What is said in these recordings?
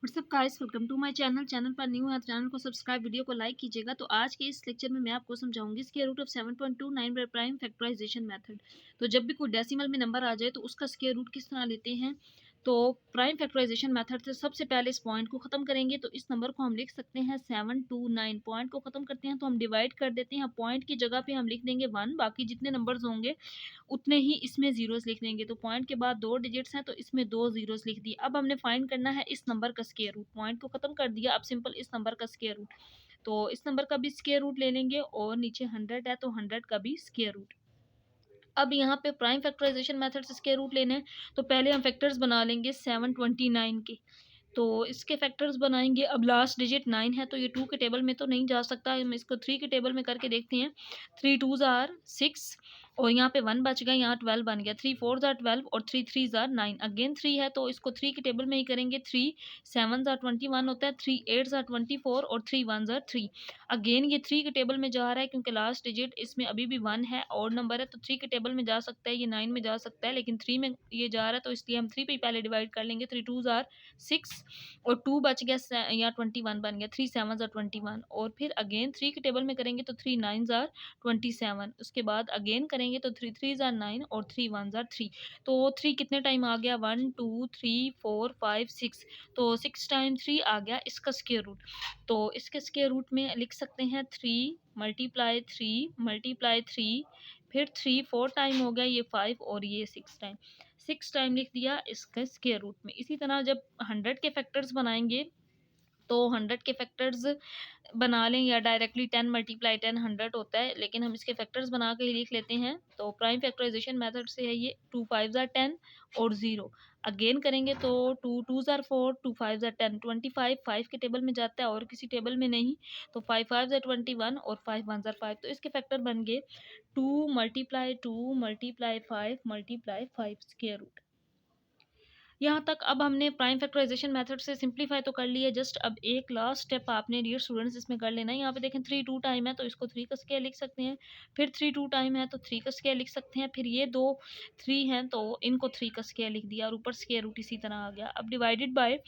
WhatsApp guys, welcome to my channel पर new है तो चैनल को सब्सक्राइब, वीडियो को लाइक कीजिएगा। तो आज के इस लेक्चर में मैं आपको समझाऊंगी square root of 7.29 by prime factorisation method. तो जब भी कोई डेसिमल में नंबर आ जाए तो उसका स्क्वायर रूट किस तरह लेते हैं। तो प्राइम फैक्टराइजेशन मेथड से सबसे पहले इस पॉइंट को खत्म करेंगे। तो इस नंबर को हम लिख सकते हैं 729। पॉइंट को खत्म करते हैं तो हम डिवाइड कर देते हैं। पॉइंट की जगह पे हम लिख देंगे 1, बाकी जितने नंबर्स होंगे उतने ही इसमें जीरोस लिख देंगे। तो पॉइंट के बाद 2 डिजिट्स हैं तो इसमें 2 जीरोस लिख दिए। अब हमने फाइंड करना है इस नंबर का स्क्वायर रूट। पॉइंट को खत्म कर दिया, अब सिंपल इस नंबर का स्क्वायर रूट। तो इस नंबर का भी स्क्वायर रूट ले लेंगे और नीचे 100 है तो 100 का भी स्क्वायर रूट। अब यहाँ पे प्राइम फैक्टराइजेशन मेथड से स्क्वायर रूट लेने हैं तो पहले हम फैक्टर्स बना लेंगे 729 के। तो इसके फैक्टर्स बनाएंगे। अब लास्ट डिजिट 9 है तो ये 2 के टेबल में तो नहीं जा सकता, हम इसको 3 के टेबल में करके देखते हैं। 3 2s आर 6 और यहाँ पे 1 बच गया, यहाँ 12 बन गया। 3 4s आर 12 और 3 3s आर 9। अगेन 3 है तो इसको 3 के टेबल में ही करेंगे। 3 7s आर 21 होता है, 3 8s आर 24 और 3 1s आर 3। अगेन ये 3 के टेबल में जा रहा है क्योंकि लास्ट डिजिट इसमें अभी भी 1 है और नंबर है तो 3 के टेबल में जा सकता है, ये 9 में जा सकता है, लेकिन 3 में ये जा रहा है तो इसलिए हम 3 पे ही पहले डिवाइड कर लेंगे। 3 2s आर 6 और 2 बच गया, यहाँ 21 बन गया। 3 7s आर 21 और फिर अगेन 3 के टेबल में करेंगे तो 3 9s आर 27। उसके बाद अगेन करेंगे तो 3 3s आर 9 और 3 1s आर 3। तो 3 कितने टाइम आ गया, 1 2 3 4 5 6। तो 6 टाइम 3 आ गया इसका स्क्वायर रूट। तो इसके स्क्वायर रूट में लिख सकते हैं 3 मल्टीप्लाई 3 मल्टीप्लाई 3, फिर 3 4 टाइम हो गया, ये 5 और ये 6 टाइम। 6 टाइम लिख दिया इसके स्क्वायर रूट में। इसी तरह जब 100 के फैक्टर्स बनाएंगे तो 100 के फैक्टर्स बना लें या डायरेक्टली 10 मल्टीप्लाई 10 100 होता है, लेकिन हम इसके फैक्टर्स बना के ही लिख लेते हैं। तो प्राइम फैक्टराइजेशन मेथड से है ये। 2 5s आर 10 और 0। अगेन करेंगे तो 2 2s आर 4 2 5s आर 10 25 5 के टेबल में जाता है और किसी टेबल में नहीं। तो 5 5s आर 21 और 5 1s आर 5। तो इसके फैक्टर बन गए 2 multiply 2 multiply 5 multiply 5 square root. यहाँ तक अब हमने प्राइम फैक्टराइजेशन मेथड से सिंपलीफाई तो कर लिया। जस्ट अब एक लास्ट स्टेप आपने डियर स्टूडेंट्स इसमें कर लेना है। यहाँ पे देखें 3 2 टाइम है तो इसको 3 का स्क्वायर लिख सकते हैं। फिर 3 2 टाइम है तो 3 का स्क्वायर लिख सकते हैं। फिर ये दो 3 हैं तो इनको 3 का स्क्वायर लिख दिया और ऊपर स्क्वायर रूट इसी तरह आ गया। अब डिवाइडेड बाय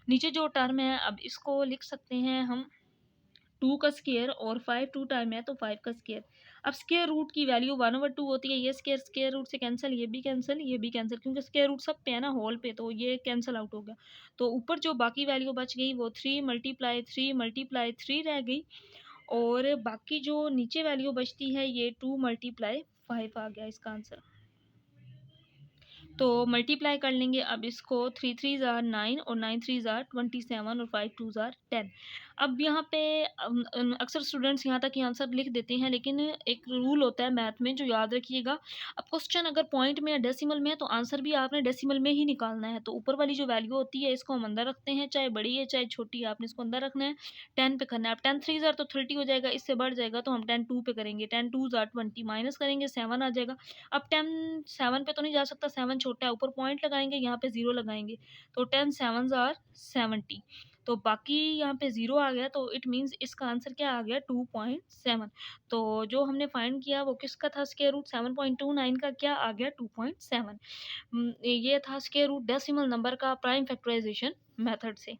नीचे जो टर्म है अब इसको लिख सकते हैं हम 2 का स्क्वायर और 5 2 टाइम है तो 5 का स्क्वायर। अब स्क्वायर रूट की वैल्यू 1/2 होती है। ये स्क्वायर स्क्वायर रूट से कैंसिल, ये भी कैंसिल, ये भी कैंसिल, क्योंकि स्क्वायर रूट सब पे है ना होल पे, तो ये कैंसिल आउट हो गया। तो ऊपर जो बाकी वैल्यू बच गई वो 3 मल्टीप्लाई 3 मल्टीप्लाई 3 रह गई और बाकी जो नीचे वैल्यू बचती है ये 2 मल्टीप्लाई 5 आ गया इसका आंसर। तो मल्टीप्लाई कर लेंगे अब इसको। 3 3s आर 9 और 9 3s आर 27 और 5 2s आर 10। अब यहाँ पे अक्सर स्टूडेंट्स यहाँ तक ही आंसर लिख देते हैं, लेकिन एक रूल होता है मैथ में जो याद रखिएगा। अब क्वेश्चन अगर पॉइंट में या डेसिमल में है तो आंसर भी आपने डेसिमल में ही निकालना है। तो ऊपर वाली जो वैल्यू होती है इसको हम अंदर रखते हैं, चाहे बड़ी है चाहे छोटी है, आपने इसको अंदर रखना है। 10 पे करना है। अब 10 3s आर तो 30 हो जाएगा, इससे बढ़ जाएगा तो हम 10 2 पे करेंगे। 10 2s आर 20 माइनस करेंगे 7 आ जाएगा। अब 10 7 पे तो नहीं जा सकता, 7 छोटा है, ऊपर पॉइंट लगाएंगे, यहाँ पे 0 लगाएंगे तो 10 7s आर 70। तो बाकी यहाँ पे 0 आ गया तो इट मीन्स इसका आंसर क्या आ गया 2.7। तो जो हमने फाइंड किया वो किसका था, स्क्वायर रूट 7.29 का क्या आ गया 2.7। ये था स्क्वायर रूट डेसिमल नंबर का प्राइम फैक्टराइजेशन मेथड से।